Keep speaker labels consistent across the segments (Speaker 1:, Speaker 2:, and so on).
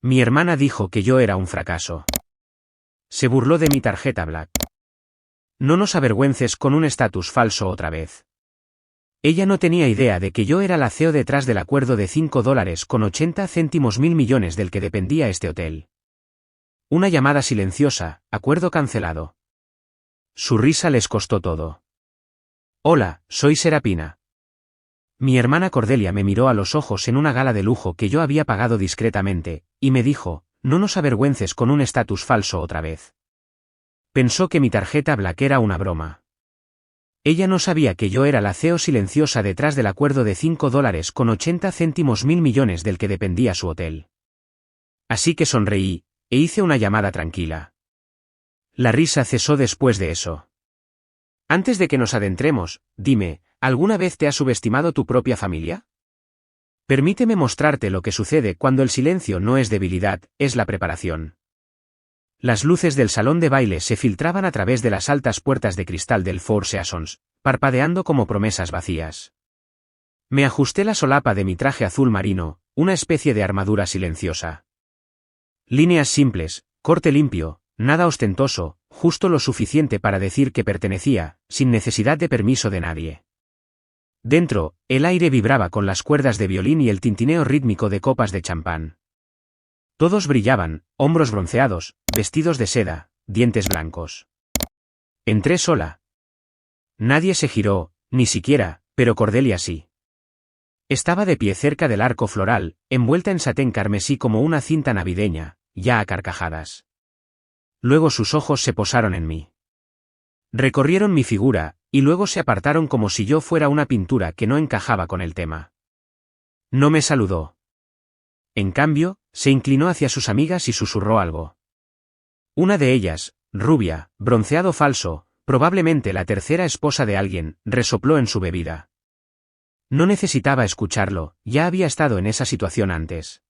Speaker 1: Mi hermana dijo que yo era un fracaso. Se burló de mi tarjeta Black. No nos avergüences con un estatus falso otra vez. Ella no tenía idea de que yo era la CEO detrás del acuerdo de $5.80 mil millones del que dependía este hotel. Una llamada silenciosa, acuerdo cancelado. Su risa les costó todo. Hola, soy Serapina. Mi hermana Cordelia me miró a los ojos en una gala de lujo que yo había pagado discretamente, y me dijo, no nos avergüences con un estatus falso otra vez. Pensó que mi tarjeta Black era una broma. Ella no sabía que yo era la CEO silenciosa detrás del acuerdo de $5.80 mil millones del que dependía su hotel. Así que sonreí, e hice una llamada tranquila. La risa cesó después de eso. Antes de que nos adentremos, dime, ¿alguna vez te has subestimado tu propia familia? Permíteme mostrarte lo que sucede cuando el silencio no es debilidad, es la preparación. Las luces del salón de baile se filtraban a través de las altas puertas de cristal del Four Seasons, parpadeando como promesas vacías. Me ajusté la solapa de mi traje azul marino, una especie de armadura silenciosa. Líneas simples, corte limpio, nada ostentoso, justo lo suficiente para decir que pertenecía, sin necesidad de permiso de nadie. Dentro, el aire vibraba con las cuerdas de violín y el tintineo rítmico de copas de champán. Todos brillaban, hombros bronceados, vestidos de seda, dientes blancos. Entré sola. Nadie se giró, ni siquiera, pero Cordelia sí. Estaba de pie cerca del arco floral, envuelta en satén carmesí como una cinta navideña, ya a carcajadas. Luego sus ojos se posaron en mí. Recorrieron mi figura, y luego se apartaron como si yo fuera una pintura que no encajaba con el tema. No me saludó. En cambio, se inclinó hacia sus amigas y susurró algo. Una de ellas, rubia, bronceado falso, probablemente la tercera esposa de alguien, resopló en su bebida. No necesitaba escucharlo, ya había estado en esa situación antes.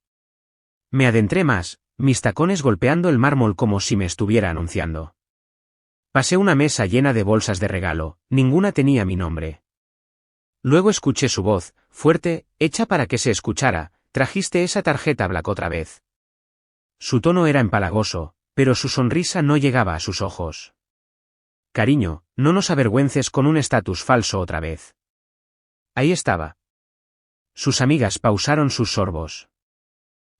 Speaker 1: Me adentré más, mis tacones golpeando el mármol como si me estuviera anunciando. Pasé una mesa llena de bolsas de regalo, ninguna tenía mi nombre. Luego escuché su voz, fuerte, hecha para que se escuchara, trajiste esa tarjeta Black otra vez. Su tono era empalagoso, pero su sonrisa no llegaba a sus ojos. Cariño, no nos avergüences con un estatus falso otra vez. Ahí estaba. Sus amigas pausaron sus sorbos.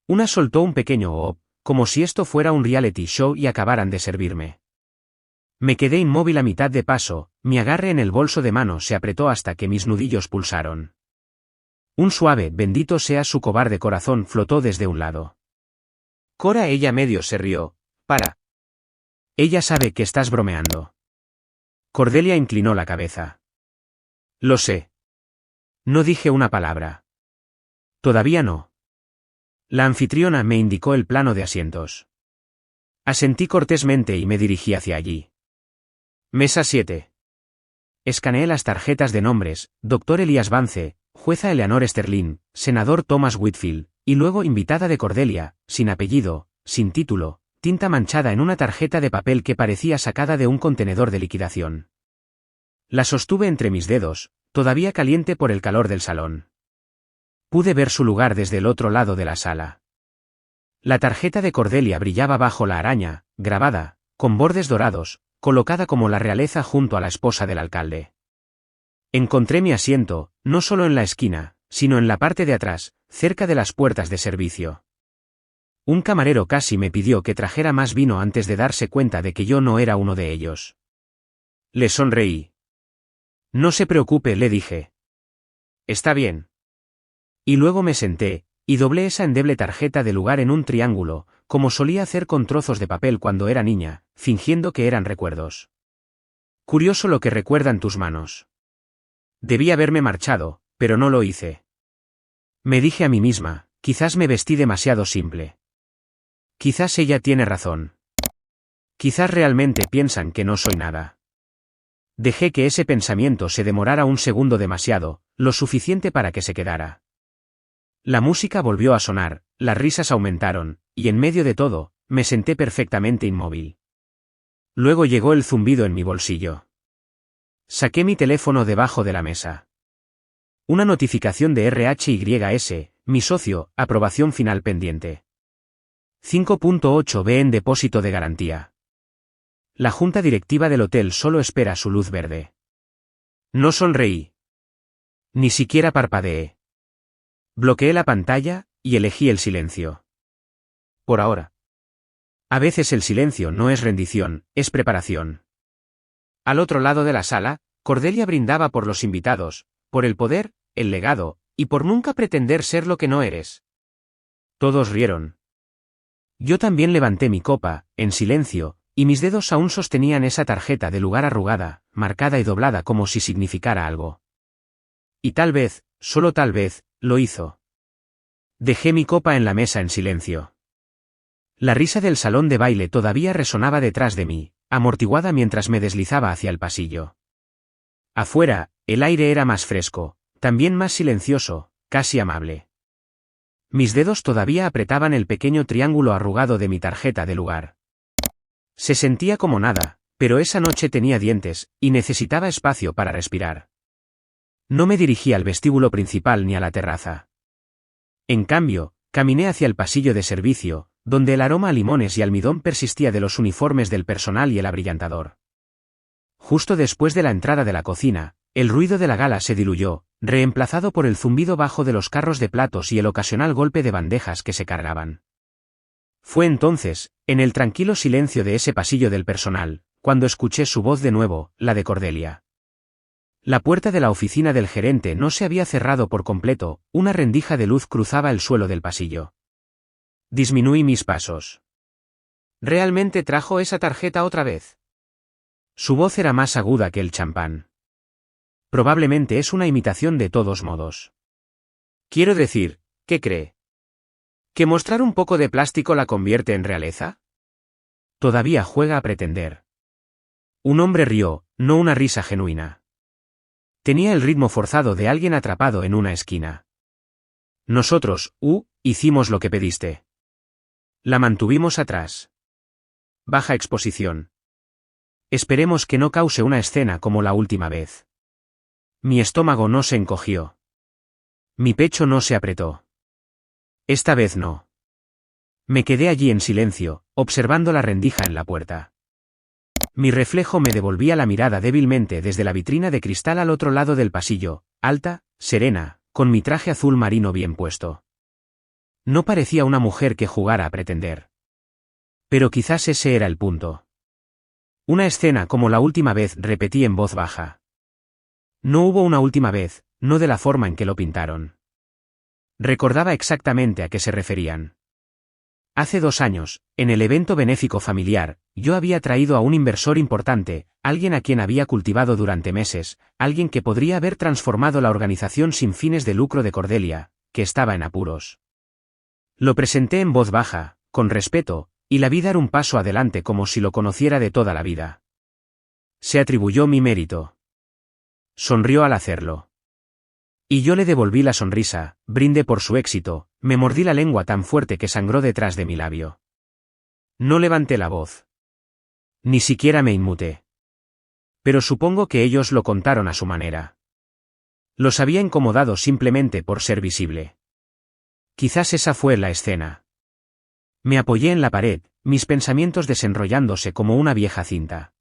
Speaker 1: Una soltó un pequeño "oh", como si esto fuera un reality show y acabaran de servirme. Me quedé inmóvil a mitad de paso, mi agarre en el bolso de mano se apretó hasta que mis nudillos pulsaron. Un suave, bendito sea su cobarde corazón flotó desde un lado. Cora, ella medio se rió. Para. Ella sabe que estás bromeando. Cordelia inclinó la cabeza. Lo sé. No dije una palabra. Todavía no. La anfitriona me indicó el plano de asientos. Asentí cortésmente y me dirigí hacia allí. Mesa 7. Escaneé las tarjetas de nombres, Dr. Elías Vance, jueza Eleanor Sterling, senador Thomas Whitfield, y luego invitada de Cordelia, sin apellido, sin título, tinta manchada en una tarjeta de papel que parecía sacada de un contenedor de liquidación. La sostuve entre mis dedos, todavía caliente por el calor del salón. Pude ver su lugar desde el otro lado de la sala. La tarjeta de Cordelia brillaba bajo la araña, grabada, con bordes dorados, colocada como la realeza junto a la esposa del alcalde. Encontré mi asiento, no solo en la esquina, sino en la parte de atrás, cerca de las puertas de servicio. Un camarero casi me pidió que trajera más vino antes de darse cuenta de que yo no era uno de ellos. Le sonreí. No se preocupe, le dije. Está bien. Y luego me senté, y doblé esa endeble tarjeta de lugar en un triángulo, como solía hacer con trozos de papel cuando era niña, fingiendo que eran recuerdos. Curioso lo que recuerdan tus manos. Debí haberme marchado, pero no lo hice. Me dije a mí misma, quizás me vestí demasiado simple. Quizás ella tiene razón. Quizás realmente piensan que no soy nada. Dejé que ese pensamiento se demorara un segundo demasiado, lo suficiente para que se quedara. La música volvió a sonar, las risas aumentaron, y en medio de todo, me senté perfectamente inmóvil. Luego llegó el zumbido en mi bolsillo. Saqué mi teléfono debajo de la mesa. Una notificación de RHYS, mi socio, aprobación final pendiente. 5.8b en depósito de garantía. La junta directiva del hotel solo espera su luz verde. No sonreí. Ni siquiera parpadeé. Bloqueé la pantalla y elegí el silencio. Por ahora. A veces el silencio no es rendición, es preparación. Al otro lado de la sala, Cordelia brindaba por los invitados, por el poder, el legado, y por nunca pretender ser lo que no eres. Todos rieron. Yo también levanté mi copa, en silencio, y mis dedos aún sostenían esa tarjeta de lugar arrugada, marcada y doblada como si significara algo. Y tal vez, solo tal vez, lo hizo. Dejé mi copa en la mesa en silencio. La risa del salón de baile todavía resonaba detrás de mí, amortiguada mientras me deslizaba hacia el pasillo. Afuera, el aire era más fresco, también más silencioso, casi amable. Mis dedos todavía apretaban el pequeño triángulo arrugado de mi tarjeta de lugar. Se sentía como nada, pero esa noche tenía dientes, y necesitaba espacio para respirar. No me dirigí al vestíbulo principal ni a la terraza. En cambio, caminé hacia el pasillo de servicio, donde el aroma a limones y almidón persistía de los uniformes del personal y el abrillantador. Justo después de la entrada de la cocina, el ruido de la gala se diluyó, reemplazado por el zumbido bajo de los carros de platos y el ocasional golpe de bandejas que se cargaban. Fue entonces, en el tranquilo silencio de ese pasillo del personal, cuando escuché su voz de nuevo, la de Cordelia. La puerta de la oficina del gerente no se había cerrado por completo, una rendija de luz cruzaba el suelo del pasillo. Disminuí mis pasos. ¿Realmente trajo esa tarjeta otra vez? Su voz era más aguda que el champán. Probablemente es una imitación de todos modos. Quiero decir, ¿qué cree? ¿Que mostrar un poco de plástico la convierte en realeza? Todavía juega a pretender. Un hombre rió, no una risa genuina. Tenía el ritmo forzado de alguien atrapado en una esquina. Nosotros, hicimos lo que pediste. La mantuvimos atrás. Baja exposición. Esperemos que no cause una escena como la última vez. Mi estómago no se encogió. Mi pecho no se apretó. Esta vez no. Me quedé allí en silencio, observando la rendija en la puerta. Mi reflejo me devolvía la mirada débilmente desde la vitrina de cristal al otro lado del pasillo, alta, serena, con mi traje azul marino bien puesto. No parecía una mujer que jugara a pretender. Pero quizás ese era el punto. Una escena como la última vez, repetí en voz baja. No hubo una última vez, no de la forma en que lo pintaron. Recordaba exactamente a qué se referían. Hace 2 años, en el evento benéfico familiar, yo había traído a un inversor importante, alguien a quien había cultivado durante meses, alguien que podría haber transformado la organización sin fines de lucro de Cordelia, que estaba en apuros. Lo presenté en voz baja, con respeto, y la vi dar un paso adelante como si lo conociera de toda la vida. Se atribuyó mi mérito. Sonrió al hacerlo. Y yo le devolví la sonrisa, brindé por su éxito, me mordí la lengua tan fuerte que sangró detrás de mi labio. No levanté la voz. Ni siquiera me inmuté. Pero supongo que ellos lo contaron a su manera. Los había incomodado simplemente por ser visible. Quizás esa fue la escena. Me apoyé en la pared, mis pensamientos desenrollándose como una vieja cinta.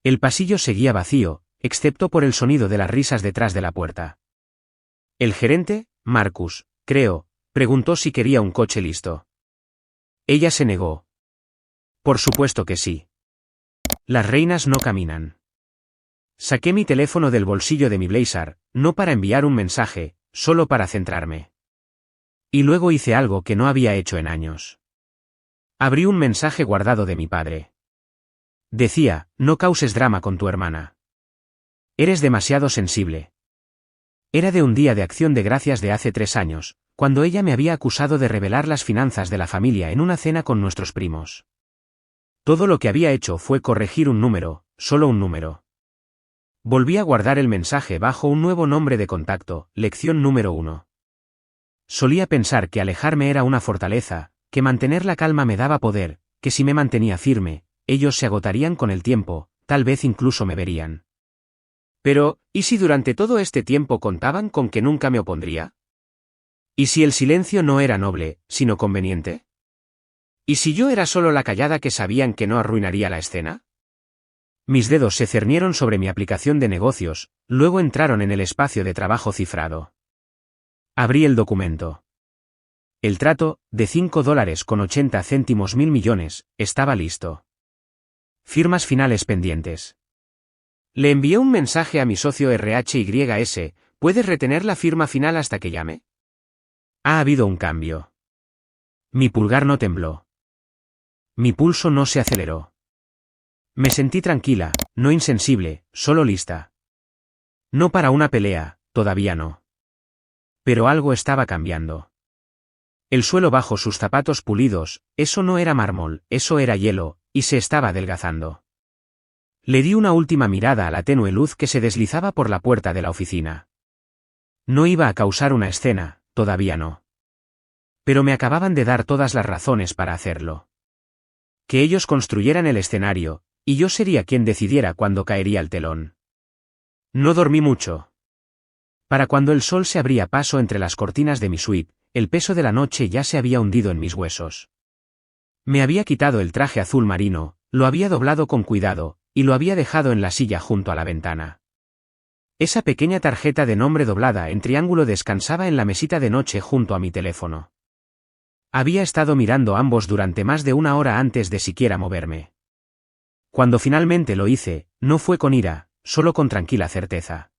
Speaker 1: El pasillo seguía vacío, excepto por el sonido de las risas detrás de la puerta. El gerente, Marcus, creo, preguntó si quería un coche listo. Ella se negó. Por supuesto que sí. Las reinas no caminan. Saqué mi teléfono del bolsillo de mi blazer, no para enviar un mensaje, solo para centrarme. Y luego hice algo que no había hecho en años. Abrí un mensaje guardado de mi padre. Decía, no causes drama con tu hermana. Eres demasiado sensible. Era de un día de acción de gracias de hace 3 años, cuando ella me había acusado de revelar las finanzas de la familia en una cena con nuestros primos. Todo lo que había hecho fue corregir un número, solo un número. Volví a guardar el mensaje bajo un nuevo nombre de contacto, lección número 1. Solía pensar que alejarme era una fortaleza, que mantener la calma me daba poder, que si me mantenía firme, ellos se agotarían con el tiempo, tal vez incluso me verían. Pero, ¿y si durante todo este tiempo contaban con que nunca me opondría? ¿Y si el silencio no era noble, sino conveniente? ¿Y si yo era solo la callada que sabían que no arruinaría la escena? Mis dedos se cernieron sobre mi aplicación de negocios, luego entraron en el espacio de trabajo cifrado. Abrí el documento. El trato, de $5.80 mil millones, estaba listo. Firmas finales pendientes. Le envié un mensaje a mi socio RHYS, ¿puedes retener la firma final hasta que llame? Ha habido un cambio. Mi pulgar no tembló. Mi pulso no se aceleró. Me sentí tranquila, no insensible, solo lista. No para una pelea, todavía no. Pero algo estaba cambiando. El suelo bajo sus zapatos pulidos, eso no era mármol, eso era hielo, y se estaba adelgazando. Le di una última mirada a la tenue luz que se deslizaba por la puerta de la oficina. No iba a causar una escena, todavía no. Pero me acababan de dar todas las razones para hacerlo. Que ellos construyeran el escenario, y yo sería quien decidiera cuándo caería el telón. No dormí mucho. Para cuando el sol se abría paso entre las cortinas de mi suite, el peso de la noche ya se había hundido en mis huesos. Me había quitado el traje azul marino, lo había doblado con cuidado, y lo había dejado en la silla junto a la ventana. Esa pequeña tarjeta de nombre doblada en triángulo descansaba en la mesita de noche junto a mi teléfono. Había estado mirando ambos durante más de una hora antes de siquiera moverme. Cuando finalmente lo hice, no fue con ira, solo con tranquila certeza.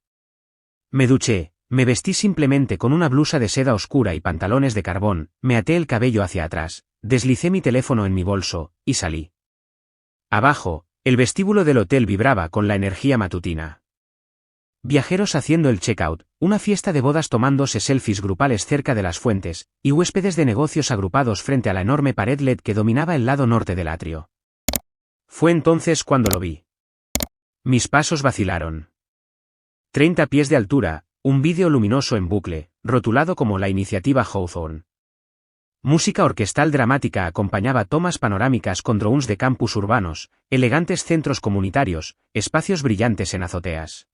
Speaker 1: Me duché, me vestí simplemente con una blusa de seda oscura y pantalones de carbón, me até el cabello hacia atrás, deslicé mi teléfono en mi bolso, y salí. Abajo, el vestíbulo del hotel vibraba con la energía matutina. Viajeros haciendo el checkout, una fiesta de bodas tomándose selfies grupales cerca de las fuentes, y huéspedes de negocios agrupados frente a la enorme pared LED que dominaba el lado norte del atrio. Fue entonces cuando lo vi. Mis pasos vacilaron. 30 pies de altura, un vídeo luminoso en bucle, rotulado como la iniciativa Hawthorne. Música orquestal dramática acompañaba tomas panorámicas con drones de campus urbanos, elegantes centros comunitarios, espacios brillantes en azoteas.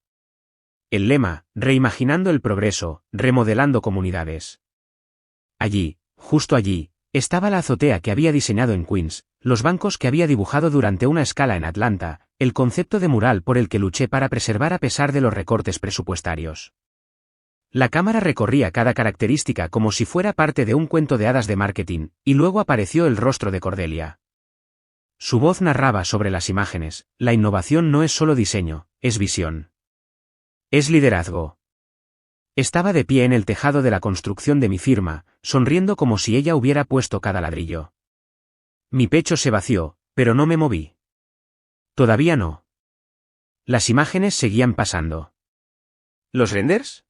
Speaker 1: El lema, reimaginando el progreso, remodelando comunidades. Allí, justo allí, estaba la azotea que había diseñado en Queens, los bancos que había dibujado durante una escala en Atlanta, el concepto de mural por el que luché para preservar a pesar de los recortes presupuestarios. La cámara recorría cada característica como si fuera parte de un cuento de hadas de marketing, y luego apareció el rostro de Cordelia. Su voz narraba sobre las imágenes, la innovación no es solo diseño, es visión. Es liderazgo. Estaba de pie en el tejado de la construcción de mi firma, sonriendo como si ella hubiera puesto cada ladrillo. Mi pecho se vació, pero no me moví. Todavía no. Las imágenes seguían pasando. ¿Los renders?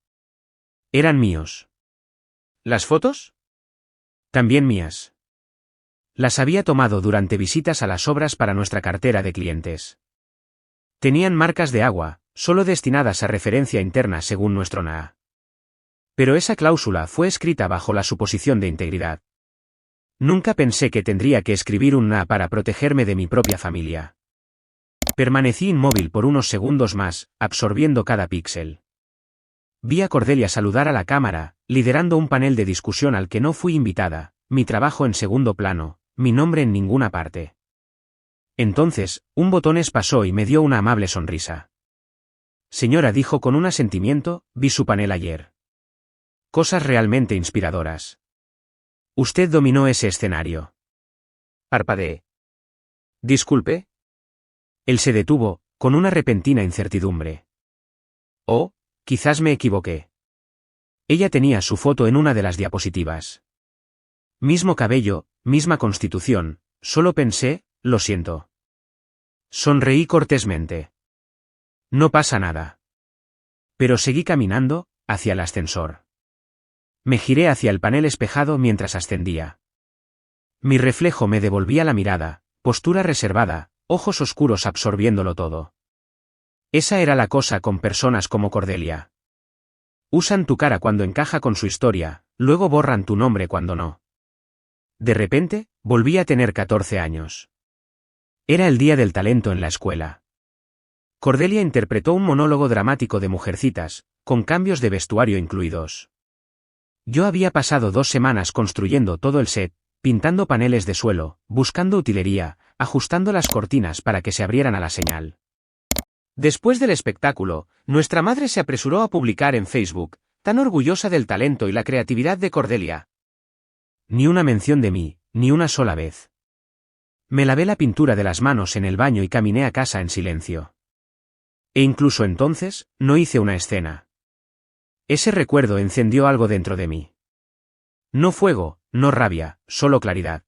Speaker 1: Eran míos. ¿Las fotos? También mías. Las había tomado durante visitas a las obras para nuestra cartera de clientes. Tenían marcas de agua, solo destinadas a referencia interna según nuestro NAA. Pero esa cláusula fue escrita bajo la suposición de integridad. Nunca pensé que tendría que escribir un NAA para protegerme de mi propia familia. Permanecí inmóvil por unos segundos más, absorbiendo cada píxel. Vi a Cordelia saludar a la cámara, liderando un panel de discusión al que no fui invitada, mi trabajo en segundo plano, mi nombre en ninguna parte. Entonces, un botones pasó y me dio una amable sonrisa. Señora, dijo con un asentimiento, vi su panel ayer. Cosas realmente inspiradoras. Usted dominó ese escenario. Parpadeé. Disculpe. Él se detuvo, con una repentina incertidumbre. Oh, quizás me equivoqué. Ella tenía su foto en una de las diapositivas. Mismo cabello, misma constitución, solo pensé, lo siento. Sonreí cortésmente. No pasa nada. Pero seguí caminando, hacia el ascensor. Me giré hacia el panel espejado mientras ascendía. Mi reflejo me devolvía la mirada, postura reservada, ojos oscuros absorbiéndolo todo. Esa era la cosa con personas como Cordelia. Usan tu cara cuando encaja con su historia, luego borran tu nombre cuando no. De repente, volví a tener 14 años. Era el día del talento en la escuela. Cordelia interpretó un monólogo dramático de Mujercitas, con cambios de vestuario incluidos. Yo había pasado 2 semanas construyendo todo el set, pintando paneles de suelo, buscando utilería, ajustando las cortinas para que se abrieran a la señal. Después del espectáculo, nuestra madre se apresuró a publicar en Facebook, tan orgullosa del talento y la creatividad de Cordelia. Ni una mención de mí, ni una sola vez. Me lavé la pintura de las manos en el baño y caminé a casa en silencio. E incluso entonces, no hice una escena. Ese recuerdo encendió algo dentro de mí. No fuego, no rabia, solo claridad.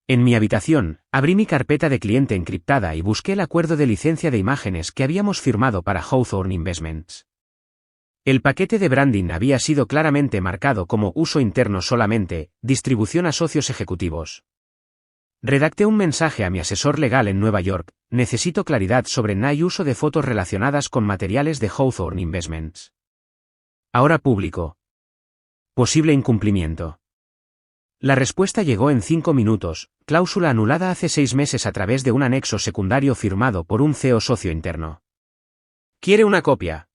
Speaker 1: En mi habitación, abrí mi carpeta de cliente encriptada y busqué el acuerdo de licencia de imágenes que habíamos firmado para Hawthorne Investments. El paquete de branding había sido claramente marcado como uso interno solamente, distribución a socios ejecutivos. Redacté un mensaje a mi asesor legal en Nueva York: necesito claridad sobre no hay uso de fotos relacionadas con materiales de Hawthorne Investments. Ahora público. Posible incumplimiento. La respuesta llegó en 5 minutos, cláusula anulada hace 6 meses a través de un anexo secundario firmado por un CEO socio interno. ¿Quiere una copia?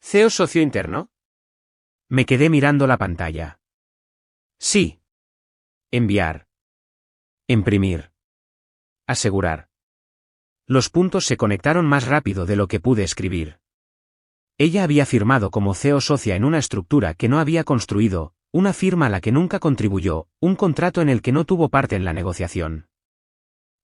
Speaker 1: ¿CEO socio interno? Me quedé mirando la pantalla. Sí. Enviar. Imprimir. Asegurar. Los puntos se conectaron más rápido de lo que pude escribir. Ella había firmado como CEO socia en una estructura que no había construido, una firma a la que nunca contribuyó, un contrato en el que no tuvo parte en la negociación.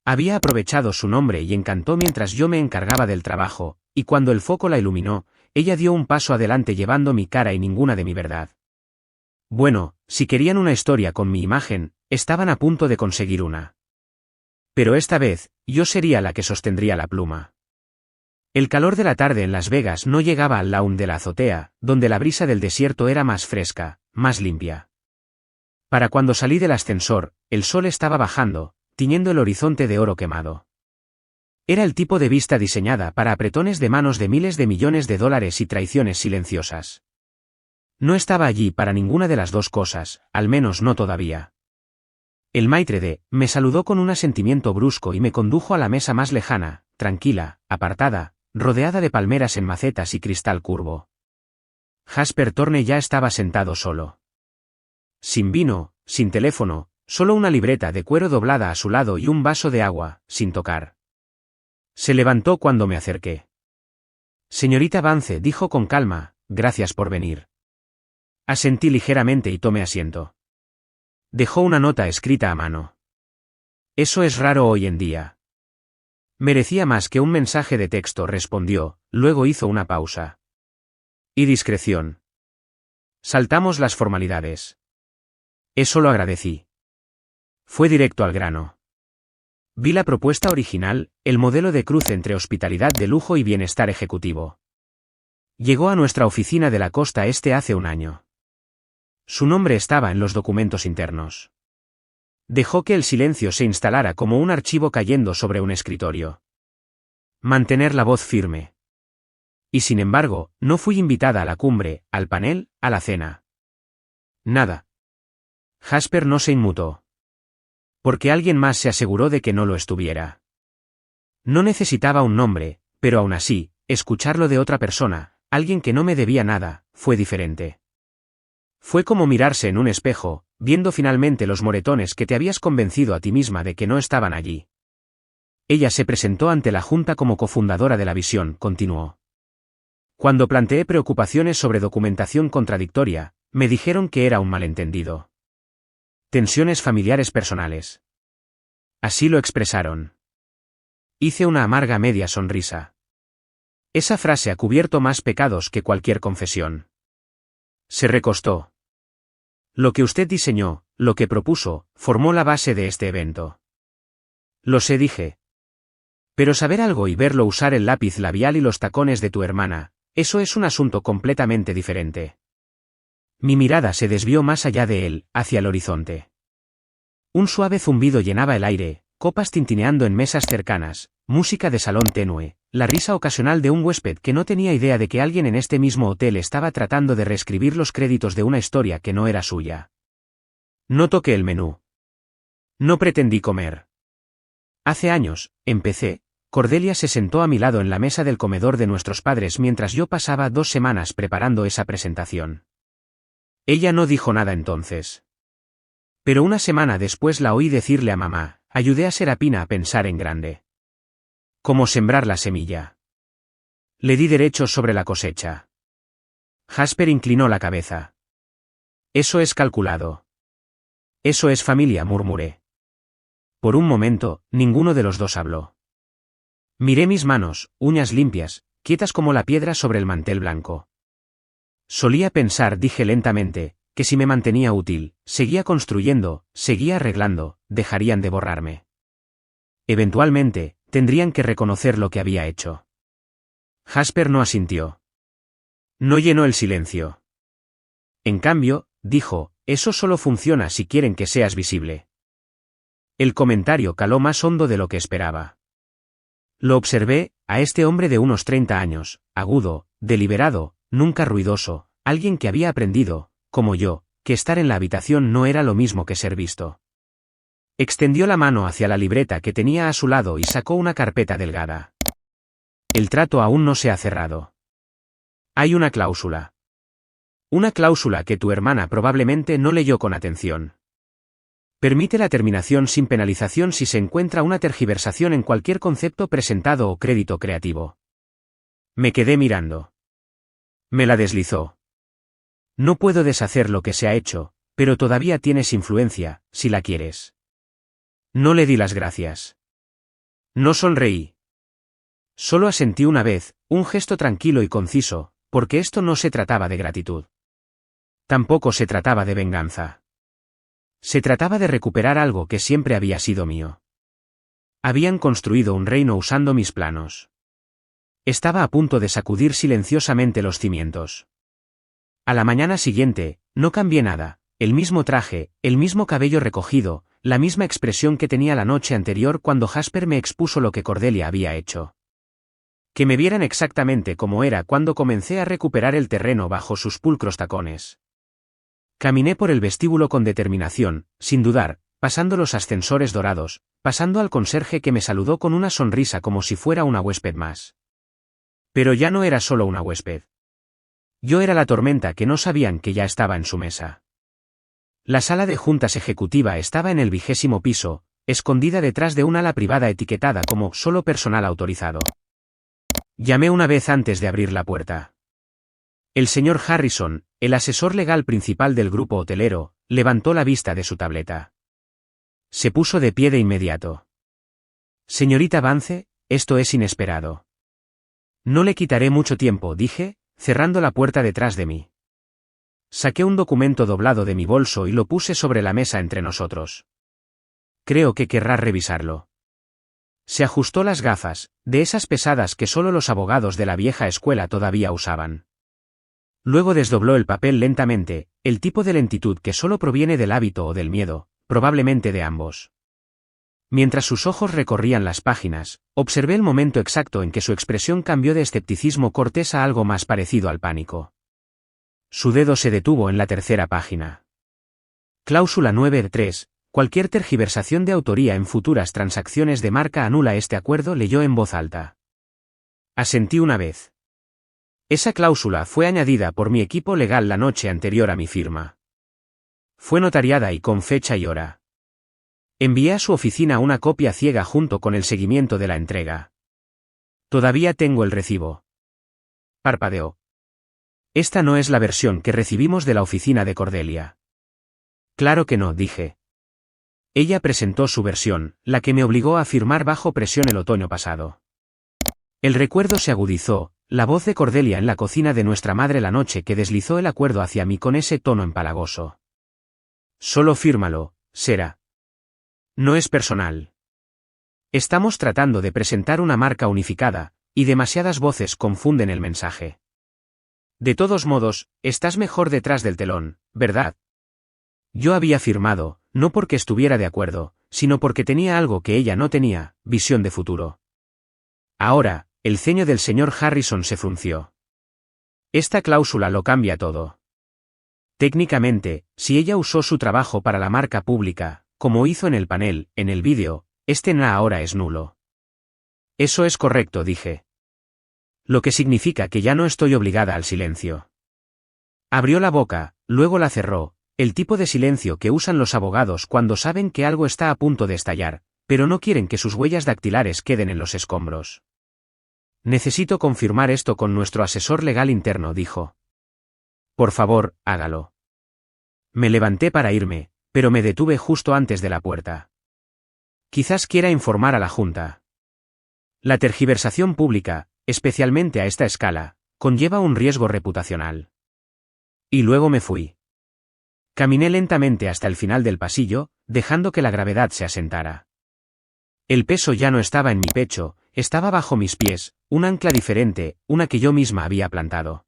Speaker 1: Había aprovechado su nombre y encantó mientras yo me encargaba del trabajo, y cuando el foco la iluminó, ella dio un paso adelante llevando mi cara y ninguna de mi verdad. Bueno, si querían una historia con mi imagen, estaban a punto de conseguir una. Pero esta vez, yo sería la que sostendría la pluma. El calor de la tarde en Las Vegas no llegaba al lawn de la azotea, donde la brisa del desierto era más fresca, más limpia. Para cuando salí del ascensor, el sol estaba bajando, tiñendo el horizonte de oro quemado. Era el tipo de vista diseñada para apretones de manos de miles de millones de dólares y traiciones silenciosas. No estaba allí para ninguna de las dos cosas, al menos no todavía. El maitre d' me saludó con un asentimiento brusco y me condujo a la mesa más lejana, tranquila, apartada, rodeada de palmeras en macetas y cristal curvo. Jasper Thorne ya estaba sentado solo. Sin vino, sin teléfono, solo una libreta de cuero doblada a su lado y un vaso de agua, sin tocar. Se levantó cuando me acerqué. Señorita Vance, dijo con calma, gracias por venir. Asentí ligeramente y tomé asiento. Dejó una nota escrita a mano. Eso es raro hoy en día. Merecía más que un mensaje de texto, respondió, luego hizo una pausa. Y discreción. Saltamos las formalidades. Eso lo agradecí. Fue directo al grano. Vi la propuesta original, el modelo de cruce entre hospitalidad de lujo y bienestar ejecutivo. Llegó a nuestra oficina de la costa este hace un año. Su nombre estaba en los documentos internos. Dejó que el silencio se instalara como un archivo cayendo sobre un escritorio. Mantener la voz firme. Y sin embargo, no fui invitada a la cumbre, al panel, a la cena. Nada. Jasper no se inmutó. Porque alguien más se aseguró de que no lo estuviera. No necesitaba un nombre, pero aún así, escucharlo de otra persona, alguien que no me debía nada, fue diferente. Fue como mirarse en un espejo, viendo finalmente los moretones que te habías convencido a ti misma de que no estaban allí. Ella se presentó ante la Junta como cofundadora de la Visión, continuó. Cuando planteé preocupaciones sobre documentación contradictoria, me dijeron que era un malentendido. Tensiones familiares personales. Así lo expresaron. Hice una amarga media sonrisa. Esa frase ha cubierto más pecados que cualquier confesión. Se recostó. Lo que usted diseñó, lo que propuso, formó la base de este evento. Lo sé, dije. Pero saber algo y verlo usar el lápiz labial y los tacones de tu hermana, eso es un asunto completamente diferente. Mi mirada se desvió más allá de él, hacia el horizonte. Un suave zumbido llenaba el aire, copas tintineando en mesas cercanas, música de salón tenue, la risa ocasional de un huésped que no tenía idea de que alguien en este mismo hotel estaba tratando de reescribir los créditos de una historia que no era suya. No toqué el menú. No pretendí comer. Hace años, empecé. Cordelia se sentó a mi lado en la mesa del comedor de nuestros padres mientras yo pasaba 2 semanas preparando esa presentación. Ella no dijo nada entonces. Pero una semana después la oí decirle a mamá, ayudé a Serapina a pensar en grande. Como sembrar la semilla. Le di derechos sobre la cosecha. Jasper inclinó la cabeza. Eso es calculado. Eso es familia, murmuré. Por un momento, ninguno de los dos habló. Miré mis manos, uñas limpias, quietas como la piedra sobre el mantel blanco. Solía pensar, dije lentamente, que si me mantenía útil, seguía construyendo, seguía arreglando, dejarían de borrarme. Eventualmente, tendrían que reconocer lo que había hecho. Jasper no asintió. No llenó el silencio. En cambio, dijo, eso solo funciona si quieren que seas visible. El comentario caló más hondo de lo que esperaba. Lo observé, a este hombre de unos 30 años, agudo, deliberado, nunca ruidoso, alguien que había aprendido, como yo, que estar en la habitación no era lo mismo que ser visto. Extendió la mano hacia la libreta que tenía a su lado y sacó una carpeta delgada. El trato aún no se ha cerrado. Hay una cláusula. Una cláusula que tu hermana probablemente no leyó con atención. Permite la terminación sin penalización si se encuentra una tergiversación en cualquier concepto presentado o crédito creativo. Me quedé mirando. Me la deslizó. No puedo deshacer lo que se ha hecho, pero todavía tienes influencia, si la quieres. No le di las gracias. No sonreí. Solo asentí una vez, un gesto tranquilo y conciso, porque esto no se trataba de gratitud. Tampoco se trataba de venganza. Se trataba de recuperar algo que siempre había sido mío. Habían construido un reino usando mis planos. Estaba a punto de sacudir silenciosamente los cimientos. A la mañana siguiente, no cambié nada, el mismo traje, el mismo cabello recogido, la misma expresión que tenía la noche anterior cuando Jasper me expuso lo que Cordelia había hecho. Que me vieran exactamente como era cuando comencé a recuperar el terreno bajo sus pulcros tacones. Caminé por el vestíbulo con determinación, sin dudar, pasando los ascensores dorados, pasando al conserje que me saludó con una sonrisa como si fuera una huésped más. Pero ya no era solo una huésped. Yo era la tormenta que no sabían que ya estaba en su mesa. La sala de juntas ejecutiva estaba en el 20º piso, escondida detrás de un ala privada etiquetada como solo personal autorizado. Llamé una vez antes de abrir la puerta. El señor Harrison, el asesor legal principal del grupo hotelero, levantó la vista de su tableta. Se puso de pie de inmediato. Señorita Vance, esto es inesperado. No le quitaré mucho tiempo, dije, cerrando la puerta detrás de mí. Saqué un documento doblado de mi bolso y lo puse sobre la mesa entre nosotros. Creo que querrá revisarlo. Se ajustó las gafas, de esas pesadas que solo los abogados de la vieja escuela todavía usaban. Luego desdobló el papel lentamente, el tipo de lentitud que solo proviene del hábito o del miedo, probablemente de ambos. Mientras sus ojos recorrían las páginas, observé el momento exacto en que su expresión cambió de escepticismo cortés a algo más parecido al pánico. Su dedo se detuvo en la tercera página. Cláusula 9.3. Cualquier tergiversación de autoría en futuras transacciones de marca anula este acuerdo, leyó en voz alta. Asentí una vez. Esa cláusula fue añadida por mi equipo legal la noche anterior a mi firma. Fue notariada y con fecha y hora. Envié a su oficina una copia ciega junto con el seguimiento de la entrega. Todavía tengo el recibo. Parpadeó. Esta no es la versión que recibimos de la oficina de Cordelia. Claro que no, dije. Ella presentó su versión, la que me obligó a firmar bajo presión el otoño pasado. El recuerdo se agudizó, la voz de Cordelia en la cocina de nuestra madre la noche que deslizó el acuerdo hacia mí con ese tono empalagoso. Solo fírmalo, Sera. No es personal. Estamos tratando de presentar una marca unificada, y demasiadas voces confunden el mensaje. De todos modos, estás mejor detrás del telón, ¿verdad? Yo había firmado, no porque estuviera de acuerdo, sino porque tenía algo que ella no tenía, visión de futuro. Ahora, el ceño del señor Harrison se frunció. Esta cláusula lo cambia todo. Técnicamente, si ella usó su trabajo para la marca pública, como hizo en el panel, en el vídeo, este NA ahora es nulo. Eso es correcto, dije. Lo que significa que ya no estoy obligada al silencio. Abrió la boca, luego la cerró, El tipo de silencio que usan los abogados cuando saben que algo está a punto de estallar, pero no quieren que sus huellas dactilares queden en los escombros. Necesito confirmar esto con nuestro asesor legal interno, dijo. Por favor, hágalo. Me levanté para irme, pero me detuve justo antes de la puerta. Quizás quiera informar a la Junta. La tergiversación pública, especialmente a esta escala, conlleva un riesgo reputacional. Y luego me fui. Caminé lentamente hasta el final del pasillo, dejando que la gravedad se asentara. El peso ya no estaba en mi pecho, estaba bajo mis pies, un ancla diferente, una que yo misma había plantado.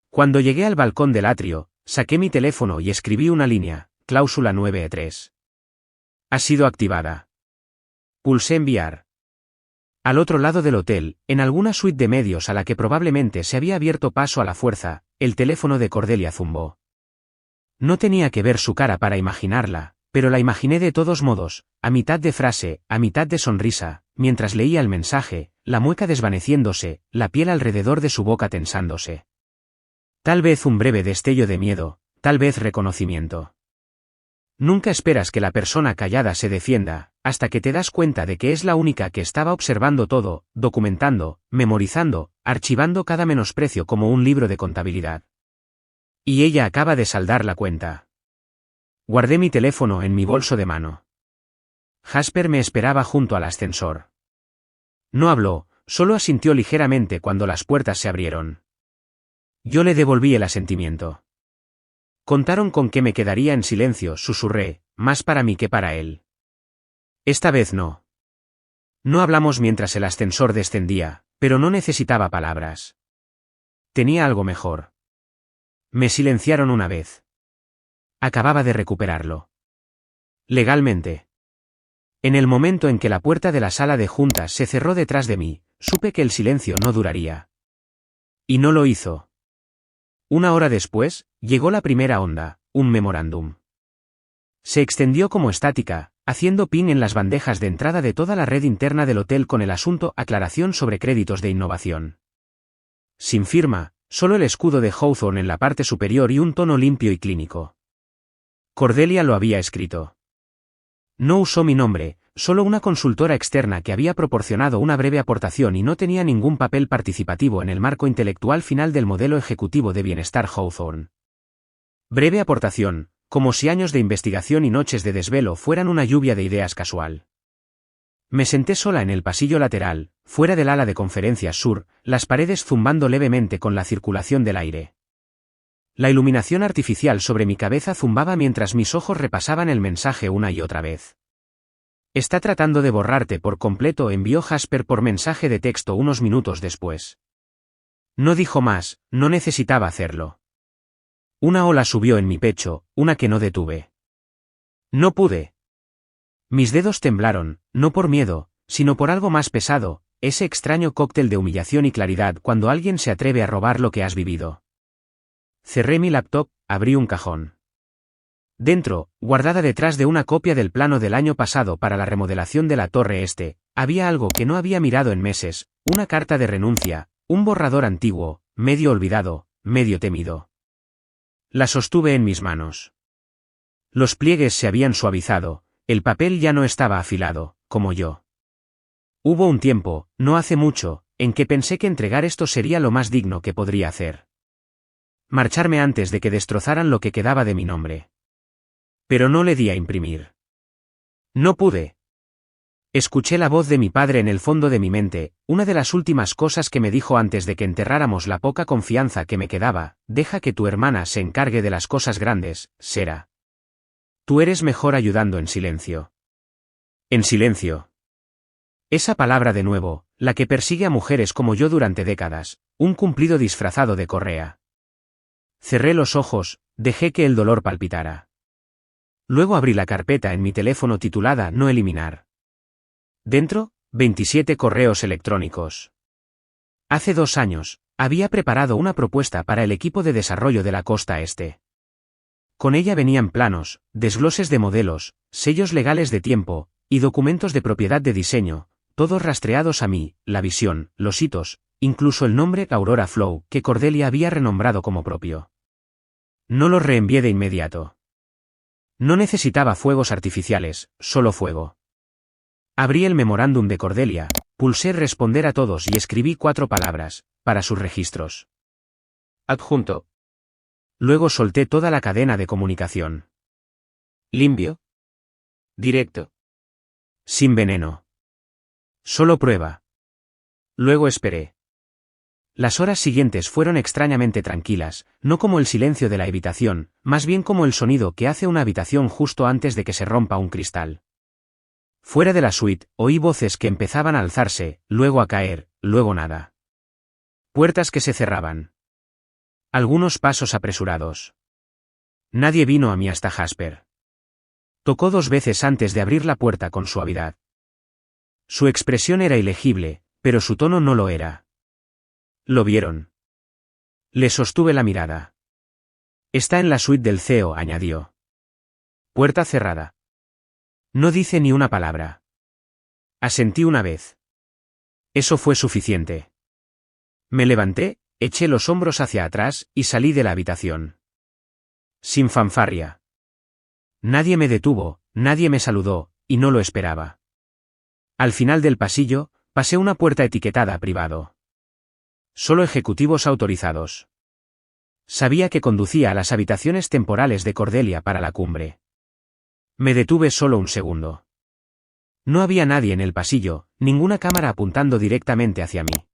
Speaker 1: Cuando llegué al balcón del atrio, saqué mi teléfono y escribí una línea, cláusula 9E3. Ha sido activada. Pulsé enviar. Al otro lado del hotel, en alguna suite de medios a la que probablemente se había abierto paso a la fuerza, el teléfono de Cordelia zumbó. No tenía que ver su cara para imaginarla, pero la imaginé de todos modos, a mitad de frase, a mitad de sonrisa, mientras leía el mensaje, la mueca desvaneciéndose, la piel alrededor de su boca tensándose. Tal vez un breve destello de miedo, tal vez reconocimiento. Nunca esperas que la persona callada se defienda, hasta que te das cuenta de que es la única que estaba observando todo, documentando, memorizando, archivando cada menosprecio como un libro de contabilidad. Y ella acaba de saldar la cuenta. Guardé mi teléfono en mi bolso de mano. Jasper me esperaba junto al ascensor. No habló, solo asintió ligeramente cuando las puertas se abrieron. Yo le devolví el asentimiento. Contaron con que me quedaría en silencio, susurré, más para mí que para él. Esta vez no. No hablamos mientras el ascensor descendía, pero no necesitaba palabras. Tenía algo mejor. Me silenciaron una vez. Acababa de recuperarlo. Legalmente. En el momento en que la puerta de la sala de juntas se cerró detrás de mí, supe que el silencio no duraría. Y no lo hizo. Una hora después, llegó la primera onda, un memorándum. Se extendió como estática, haciendo ping en las bandejas de entrada de toda la red interna del hotel con el asunto aclaración sobre créditos de innovación. Sin firma, solo el escudo de Hawthorne en la parte superior y un tono limpio y clínico. Cordelia lo había escrito. No usó mi nombre, solo una consultora externa que había proporcionado una breve aportación y no tenía ningún papel participativo en el marco intelectual final del modelo ejecutivo de bienestar Hawthorne. Breve aportación, como si años de investigación y noches de desvelo fueran una lluvia de ideas casual. Me senté sola en el pasillo lateral, fuera del ala de conferencias sur, las paredes zumbando levemente con la circulación del aire. La iluminación artificial sobre mi cabeza zumbaba mientras mis ojos repasaban el mensaje una y otra vez. Está tratando de borrarte por completo, envió Jasper por mensaje de texto unos minutos después. No dijo más, no necesitaba hacerlo. Una ola subió en mi pecho, una que no detuve. No pude. Mis dedos temblaron, no por miedo, sino por algo más pesado, ese extraño cóctel de humillación y claridad cuando alguien se atreve a robar lo que has vivido. Cerré mi laptop, abrí un cajón. Dentro, guardada detrás de una copia del plano del año pasado para la remodelación de la Torre Este, había algo que no había mirado en meses, una carta de renuncia, un borrador antiguo, medio olvidado, medio temido. La sostuve en mis manos. Los pliegues se habían suavizado, el papel ya no estaba afilado, como yo. Hubo un tiempo, no hace mucho, en que pensé que entregar esto sería lo más digno que podría hacer. Marcharme antes de que destrozaran lo que quedaba de mi nombre. Pero no le di a imprimir. No pude. Escuché la voz de mi padre en el fondo de mi mente, una de las últimas cosas que me dijo antes de que enterráramos la poca confianza que me quedaba: deja que tu hermana se encargue de las cosas grandes, Sera. Tú eres mejor ayudando en silencio. En silencio. Esa palabra de nuevo, la que persigue a mujeres como yo durante décadas, un cumplido disfrazado de correa. Cerré los ojos, dejé que el dolor palpitara. Luego abrí la carpeta en mi teléfono titulada No eliminar. Dentro, 27 correos electrónicos. Hace 2 años, había preparado una propuesta para el equipo de desarrollo de la costa este. Con ella venían planos, desgloses de modelos, sellos legales de tiempo, y documentos de propiedad de diseño, todos rastreados a mí, la visión, los hitos, incluso el nombre Aurora Flow, que Cordelia había renombrado como propio. No los reenvié de inmediato. No necesitaba fuegos artificiales, solo fuego. Abrí el memorándum de Cordelia, pulsé responder a todos y escribí 4 palabras, para sus registros. Adjunto. Luego solté toda la cadena de comunicación. Limpio. Directo. Sin veneno. Solo prueba. Luego esperé. Las horas siguientes fueron extrañamente tranquilas, no como el silencio de la habitación, más bien como el sonido que hace una habitación justo antes de que se rompa un cristal. Fuera de la suite, oí voces que empezaban a alzarse, luego a caer, luego nada. Puertas que se cerraban. Algunos pasos apresurados. Nadie vino a mí hasta Jasper. Tocó 2 veces antes de abrir la puerta con suavidad. Su expresión era ilegible, pero su tono no lo era. ¿Lo vieron? Le sostuve la mirada. Está en la suite del CEO, añadió. Puerta cerrada. No dice ni una palabra. Asentí una vez. Eso fue suficiente. Me levanté, eché los hombros hacia atrás y salí de la habitación. Sin fanfarria. Nadie me detuvo, nadie me saludó, y no lo esperaba. Al final del pasillo, pasé una puerta etiquetada privado. Solo ejecutivos autorizados. Sabía que conducía a las habitaciones temporales de Cordelia para la cumbre. Me detuve solo un segundo. No había nadie en el pasillo, ninguna cámara apuntando directamente hacia mí.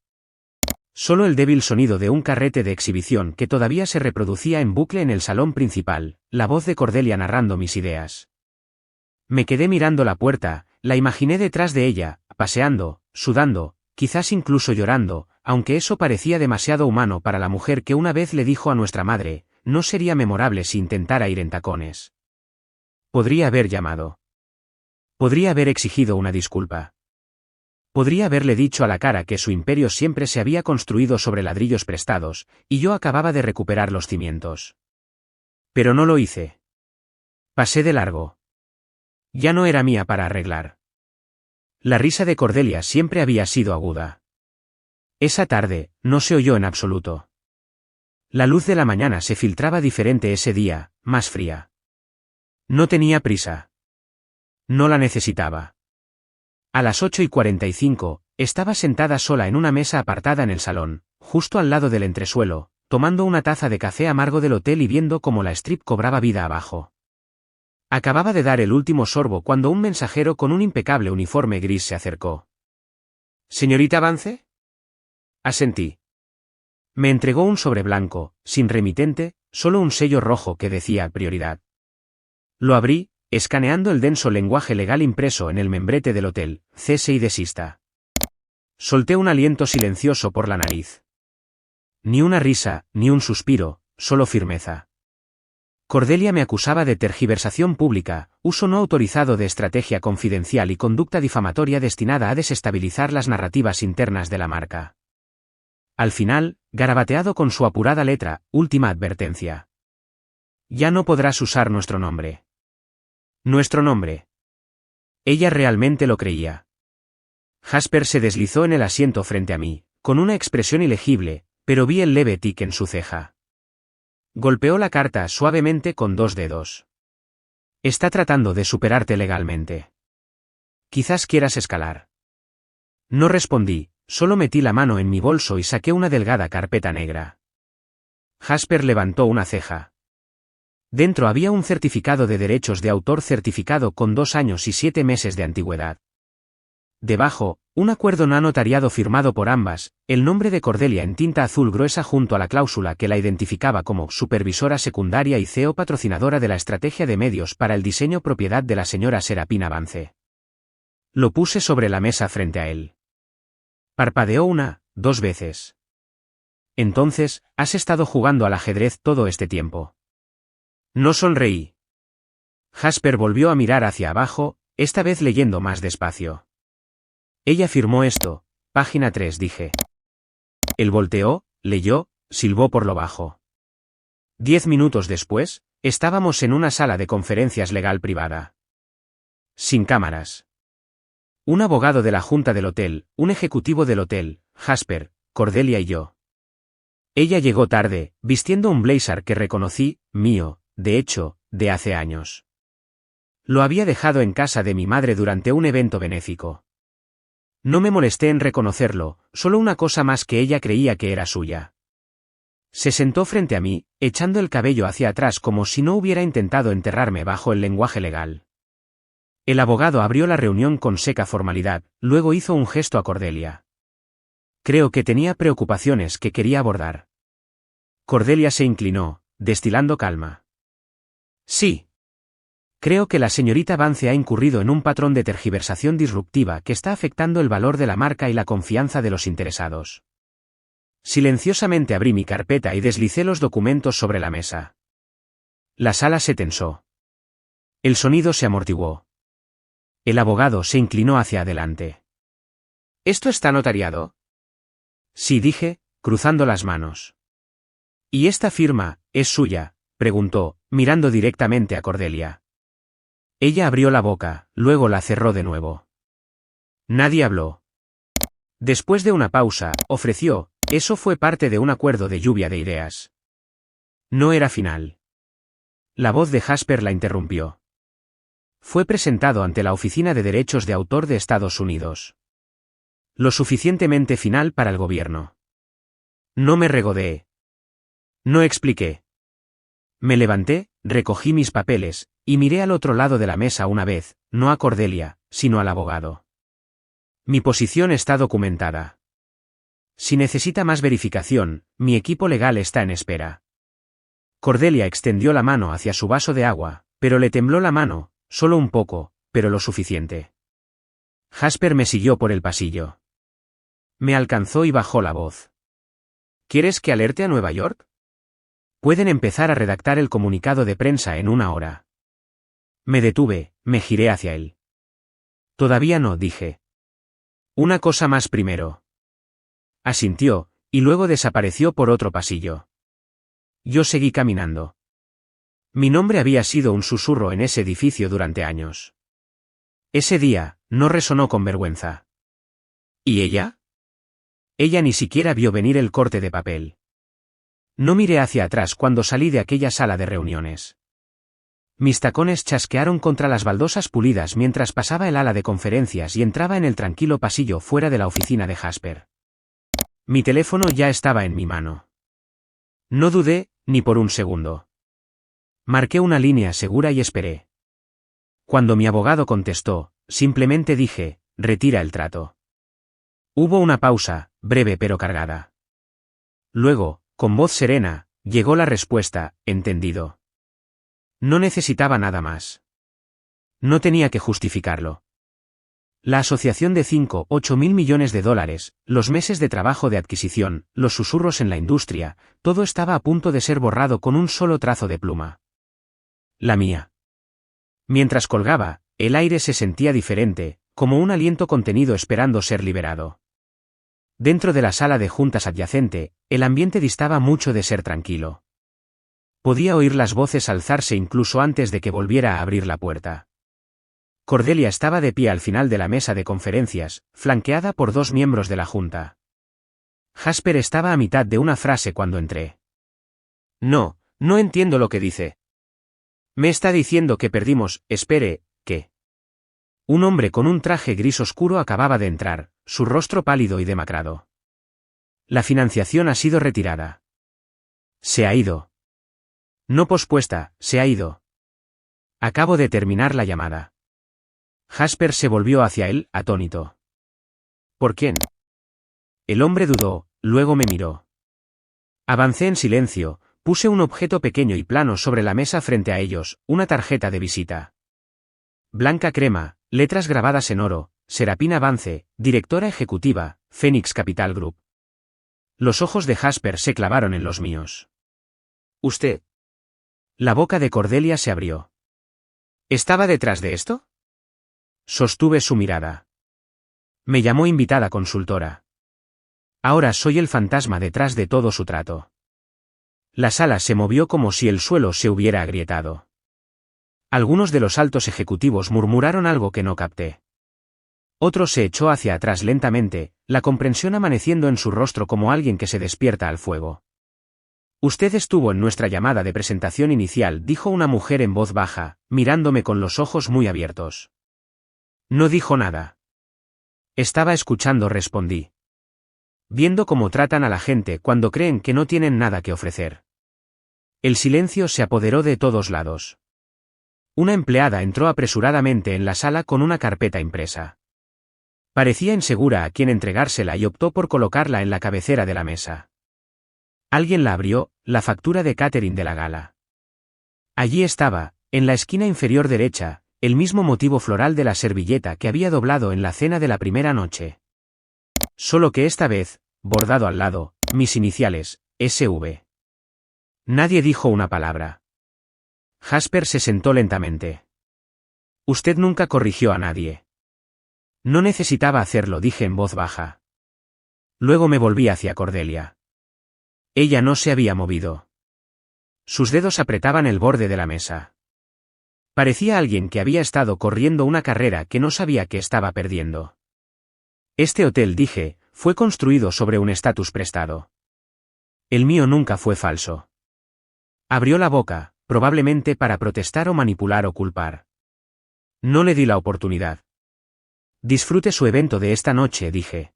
Speaker 1: Solo el débil sonido de un carrete de exhibición que todavía se reproducía en bucle en el salón principal, la voz de Cordelia narrando mis ideas. Me quedé mirando la puerta, la imaginé detrás de ella, paseando, sudando, quizás incluso llorando, aunque eso parecía demasiado humano para la mujer que una vez le dijo a nuestra madre, no sería memorable si intentara ir en tacones. Podría haber llamado. Podría haber exigido una disculpa. Podría haberle dicho a la cara que su imperio siempre se había construido sobre ladrillos prestados, y yo acababa de recuperar los cimientos. Pero no lo hice. Pasé de largo. Ya no era mía para arreglar. La risa de Cordelia siempre había sido aguda. Esa tarde, no se oyó en absoluto. La luz de la mañana se filtraba diferente ese día, más fría. No tenía prisa. No la necesitaba. A las 8:45, estaba sentada sola en una mesa apartada en el salón, justo al lado del entresuelo, tomando una taza de café amargo del hotel y viendo cómo la strip cobraba vida abajo. Acababa de dar el último sorbo cuando un mensajero con un impecable uniforme gris se acercó. ¿Señorita Vance? Asentí. Me entregó un sobre blanco, sin remitente, solo un sello rojo que decía prioridad. Lo abrí, escaneando el denso lenguaje legal impreso en el membrete del hotel, cese y desista. Solté un aliento silencioso por la nariz. Ni una risa, ni un suspiro, solo firmeza. Cordelia me acusaba de tergiversación pública, uso no autorizado de estrategia confidencial y conducta difamatoria destinada a desestabilizar las narrativas internas de la marca. Al final, garabateado con su apurada letra, última advertencia. Ya no podrás usar nuestro nombre. Nuestro nombre. Ella realmente lo creía. Jasper se deslizó en el asiento frente a mí, con una expresión ilegible, pero vi el leve tic en su ceja. Golpeó la carta suavemente con 2 dedos. Está tratando de superarte legalmente. Quizás quieras escalar. No respondí, solo metí la mano en mi bolso y saqué una delgada carpeta negra. Jasper levantó una ceja. Dentro había un certificado de derechos de autor certificado con 2 años y 7 meses de antigüedad. Debajo, un acuerdo no notariado firmado por ambas, el nombre de Cordelia en tinta azul gruesa junto a la cláusula que la identificaba como supervisora secundaria y CEO patrocinadora de la estrategia de medios para el diseño propiedad de la señora Serapina Vance. Lo puse sobre la mesa frente a él. Parpadeó 1, 2 veces. Entonces, ¿has estado jugando al ajedrez todo este tiempo? No sonreí. Jasper volvió a mirar hacia abajo, esta vez leyendo más despacio. Ella firmó esto, página 3, dije. Él volteó, leyó, silbó por lo bajo. 10 minutos después, estábamos en una sala de conferencias legal privada. Sin cámaras. Un abogado de la junta del hotel, un ejecutivo del hotel, Jasper, Cordelia y yo. Ella llegó tarde, vistiendo un blazer que reconocí, mío, de hecho, de hace años. Lo había dejado en casa de mi madre durante un evento benéfico. No me molesté en reconocerlo, solo una cosa más que ella creía que era suya. Se sentó frente a mí, echando el cabello hacia atrás como si no hubiera intentado enterrarme bajo el lenguaje legal. El abogado abrió la reunión con seca formalidad, luego hizo un gesto a Cordelia. Creo que tenía preocupaciones que quería abordar. Cordelia se inclinó, destilando calma. Sí. Creo que la señorita Vance ha incurrido en un patrón de tergiversación disruptiva que está afectando el valor de la marca y la confianza de los interesados. Silenciosamente abrí mi carpeta y deslicé los documentos sobre la mesa. La sala se tensó. El sonido se amortiguó. El abogado se inclinó hacia adelante. ¿Esto está notariado? Sí, dije, cruzando las manos. ¿Y esta firma, es suya?, preguntó, mirando directamente a Cordelia. Ella abrió la boca, luego la cerró de nuevo. Nadie habló. Después de una pausa, ofreció, eso fue parte de un acuerdo de lluvia de ideas. No era final. La voz de Jasper la interrumpió. Fue presentado ante la Oficina de Derechos de Autor de Estados Unidos. Lo suficientemente final para el gobierno. No me regodeé. No expliqué. Me levanté, recogí mis papeles, y miré al otro lado de la mesa una vez, no a Cordelia, sino al abogado. Mi posición está documentada. Si necesita más verificación, mi equipo legal está en espera. Cordelia extendió la mano hacia su vaso de agua, pero le tembló la mano, solo un poco, pero lo suficiente. Jasper me siguió por el pasillo. Me alcanzó y bajó la voz. ¿Quieres que alerte a Nueva York? Pueden empezar a redactar el comunicado de prensa en una hora. Me detuve, me giré hacia él. Todavía no, dije. Una cosa más primero. Asintió, y luego desapareció por otro pasillo. Yo seguí caminando. Mi nombre había sido un susurro en ese edificio durante años. Ese día, no resonó con vergüenza. ¿Y ella? Ella ni siquiera vio venir el corte de papel. No miré hacia atrás cuando salí de aquella sala de reuniones. Mis tacones chasquearon contra las baldosas pulidas mientras pasaba el ala de conferencias y entraba en el tranquilo pasillo fuera de la oficina de Jasper. Mi teléfono ya estaba en mi mano. No dudé, ni por un segundo. Marqué una línea segura y esperé. Cuando mi abogado contestó, simplemente dije, retira el trato. Hubo una pausa, breve pero cargada. Luego, con voz serena, llegó la respuesta, entendido. No necesitaba nada más. No tenía que justificarlo. La asociación de 5-8 mil millones de dólares, los meses de trabajo de adquisición, los susurros en la industria, todo estaba a punto de ser borrado con un solo trazo de pluma. La mía. Mientras colgaba, el aire se sentía diferente, como un aliento contenido esperando ser liberado. Dentro de la sala de juntas adyacente, el ambiente distaba mucho de ser tranquilo. Podía oír las voces alzarse incluso antes de que volviera a abrir la puerta. Cordelia estaba de pie al final de la mesa de conferencias, flanqueada por dos miembros de la junta. Jasper estaba a mitad de una frase cuando entré. No, no entiendo lo que dice. Me está diciendo que perdimos, espere, ¿qué? Un hombre con un traje gris oscuro acababa de entrar, su rostro pálido y demacrado. La financiación ha sido retirada. Se ha ido. No pospuesta, se ha ido. Acabo de terminar la llamada. Jasper se volvió hacia él, atónito. ¿Por quién? El hombre dudó, luego me miró. Avancé en silencio, puse un objeto pequeño y plano sobre la mesa frente a ellos, una tarjeta de visita. Blanca crema, letras grabadas en oro, Serapina Vance, directora ejecutiva, Phoenix Capital Group. Los ojos de Jasper se clavaron en los míos. ¿Usted? La boca de Cordelia se abrió. ¿Estaba detrás de esto? Sostuve su mirada. Me llamó invitada consultora. Ahora soy el fantasma detrás de todo su trato. La sala se movió como si el suelo se hubiera agrietado. Algunos de los altos ejecutivos murmuraron algo que no capté. Otro se echó hacia atrás lentamente, la comprensión amaneciendo en su rostro como alguien que se despierta al fuego. Usted estuvo en nuestra llamada de presentación inicial, dijo una mujer en voz baja, mirándome con los ojos muy abiertos. No dijo nada. Estaba escuchando, respondí. Viendo cómo tratan a la gente cuando creen que no tienen nada que ofrecer. El silencio se apoderó de todos lados. Una empleada entró apresuradamente en la sala con una carpeta impresa. Parecía insegura a quién entregársela y optó por colocarla en la cabecera de la mesa. Alguien la abrió, la factura de catering de la gala. Allí estaba, en la esquina inferior derecha, el mismo motivo floral de la servilleta que había doblado en la cena de la primera noche. Solo que esta vez, bordado al lado, mis iniciales, SV. Nadie dijo una palabra. Jasper se sentó lentamente. Usted nunca corrigió a nadie. No necesitaba hacerlo, dije en voz baja. Luego me volví hacia Cordelia. Ella no se había movido. Sus dedos apretaban el borde de la mesa. Parecía alguien que había estado corriendo una carrera que no sabía que estaba perdiendo. Este hotel, dije, fue construido sobre un estatus prestado. El mío nunca fue falso. Abrió la boca, probablemente para protestar o manipular o culpar. No le di la oportunidad. Disfrute su evento de esta noche, dije.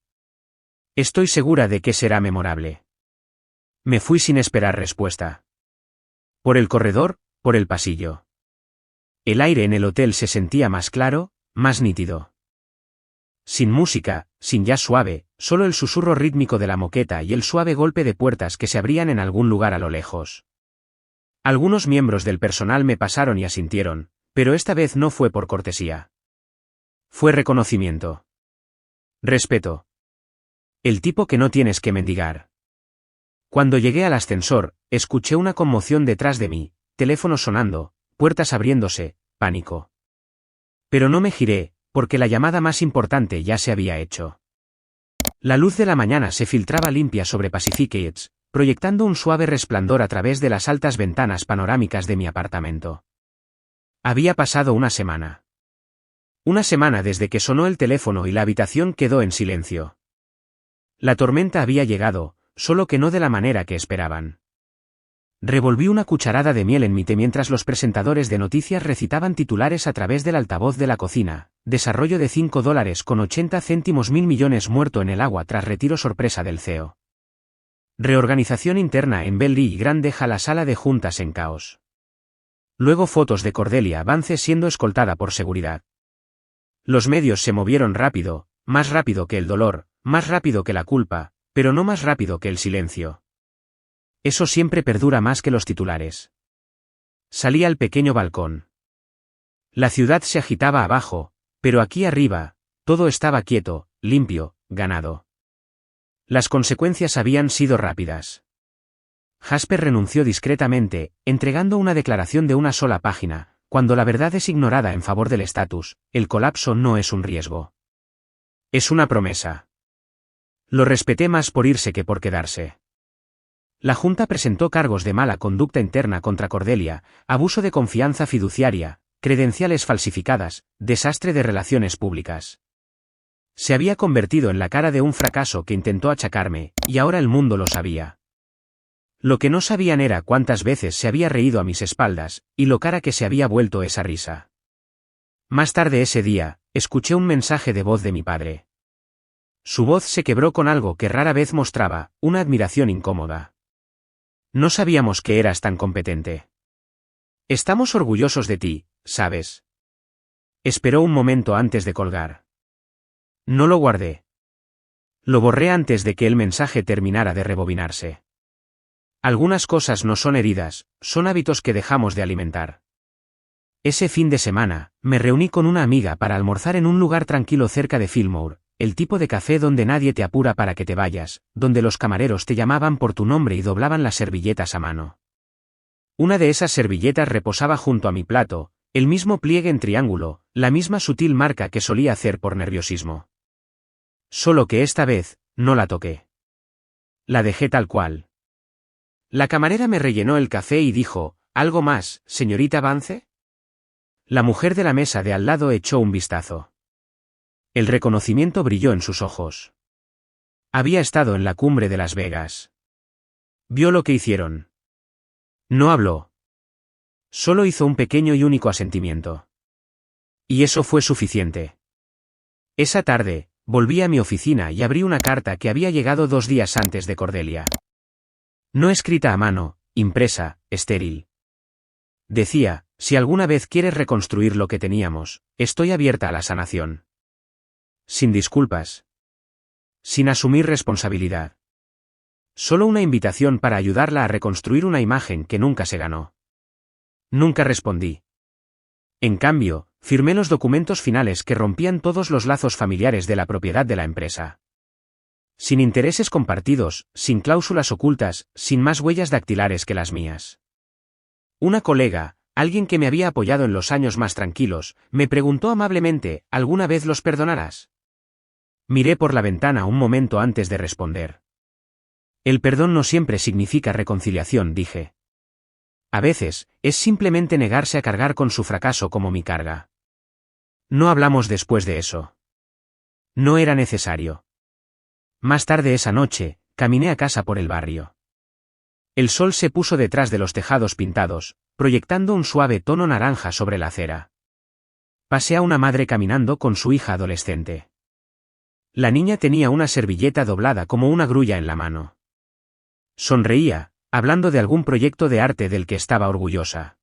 Speaker 1: Estoy segura de que será memorable. Me fui sin esperar respuesta. Por el corredor, por el pasillo. El aire en el hotel se sentía más claro, más nítido. Sin música, sin jazz suave, solo el susurro rítmico de la moqueta y el suave golpe de puertas que se abrían en algún lugar a lo lejos. Algunos miembros del personal me pasaron y asintieron, pero esta vez no fue por cortesía. Fue reconocimiento. Respeto. El tipo que no tienes que mendigar. Cuando llegué al ascensor, escuché una conmoción detrás de mí, teléfono sonando, puertas abriéndose, pánico. Pero no me giré, porque la llamada más importante ya se había hecho. La luz de la mañana se filtraba limpia sobre Pacific Heights, proyectando un suave resplandor a través de las altas ventanas panorámicas de mi apartamento. Había pasado una semana. Una semana desde que sonó el teléfono y la habitación quedó en silencio. La tormenta había llegado, solo que no de la manera que esperaban. Revolví una cucharada de miel en mi té mientras los presentadores de noticias recitaban titulares a través del altavoz de la cocina. Desarrollo de $5 con 80 céntimos, 1.000 millones muerto en el agua tras retiro sorpresa del CEO. Reorganización interna en Bell y Grand deja la sala de juntas en caos. Luego fotos de Cordelia Vance siendo escoltada por seguridad. Los medios se movieron rápido, más rápido que el dolor, más rápido que la culpa, pero no más rápido que el silencio. Eso siempre perdura más que los titulares. Salí al pequeño balcón. La ciudad se agitaba abajo, pero aquí arriba, todo estaba quieto, limpio, ganado. Las consecuencias habían sido rápidas. Jasper renunció discretamente, entregando una declaración de una sola página. Cuando la verdad es ignorada en favor del estatus, el colapso no es un riesgo. Es una promesa. Lo respeté más por irse que por quedarse. La Junta presentó cargos de mala conducta interna contra Cordelia, abuso de confianza fiduciaria, credenciales falsificadas, desastre de relaciones públicas. Se había convertido en la cara de un fracaso que intentó achacarme, y ahora el mundo lo sabía. Lo que no sabían era cuántas veces se había reído a mis espaldas, y lo cara que se había vuelto esa risa. Más tarde ese día, escuché un mensaje de voz de mi padre. Su voz se quebró con algo que rara vez mostraba, una admiración incómoda. No sabíamos que eras tan competente. Estamos orgullosos de ti, ¿sabes? Esperó un momento antes de colgar. No lo guardé. Lo borré antes de que el mensaje terminara de rebobinarse. Algunas cosas no son heridas, son hábitos que dejamos de alimentar. Ese fin de semana, me reuní con una amiga para almorzar en un lugar tranquilo cerca de Fillmore, el tipo de café donde nadie te apura para que te vayas, donde los camareros te llamaban por tu nombre y doblaban las servilletas a mano. Una de esas servilletas reposaba junto a mi plato, el mismo pliegue en triángulo, la misma sutil marca que solía hacer por nerviosismo. Solo que esta vez, no la toqué. La dejé tal cual. La camarera me rellenó el café y dijo, ¿algo más, señorita Vance? La mujer de la mesa de al lado echó un vistazo. El reconocimiento brilló en sus ojos. Había estado en la cumbre de Las Vegas. Vio lo que hicieron. No habló. Solo hizo un pequeño y único asentimiento. Y eso fue suficiente. Esa tarde, volví a mi oficina y abrí una carta que había llegado 2 días antes de Cordelia. No escrita a mano, impresa, estéril. Decía, si alguna vez quieres reconstruir lo que teníamos, estoy abierta a la sanación. Sin disculpas. Sin asumir responsabilidad. Solo una invitación para ayudarla a reconstruir una imagen que nunca se ganó. Nunca respondí. En cambio, firmé los documentos finales que rompían todos los lazos familiares de la propiedad de la empresa. Sin intereses compartidos, sin cláusulas ocultas, sin más huellas dactilares que las mías. Una colega, alguien que me había apoyado en los años más tranquilos, me preguntó amablemente, ¿alguna vez los perdonarás? Miré por la ventana un momento antes de responder. El perdón no siempre significa reconciliación, dije. A veces, es simplemente negarse a cargar con su fracaso como mi carga. No hablamos después de eso. No era necesario. Más tarde esa noche, caminé a casa por el barrio. El sol se puso detrás de los tejados pintados, proyectando un suave tono naranja sobre la acera. Pasé a una madre caminando con su hija adolescente. La niña tenía una servilleta doblada como una grulla en la mano. Sonreía, hablando de algún proyecto de arte del que estaba orgullosa.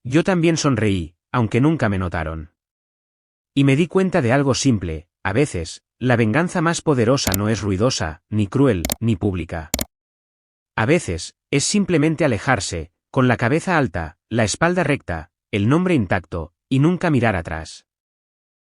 Speaker 1: Yo también sonreí, aunque nunca me notaron. Y me di cuenta de algo simple: a veces, la venganza más poderosa no es ruidosa, ni cruel, ni pública. A veces, es simplemente alejarse, con la cabeza alta, la espalda recta, el nombre intacto, y nunca mirar atrás.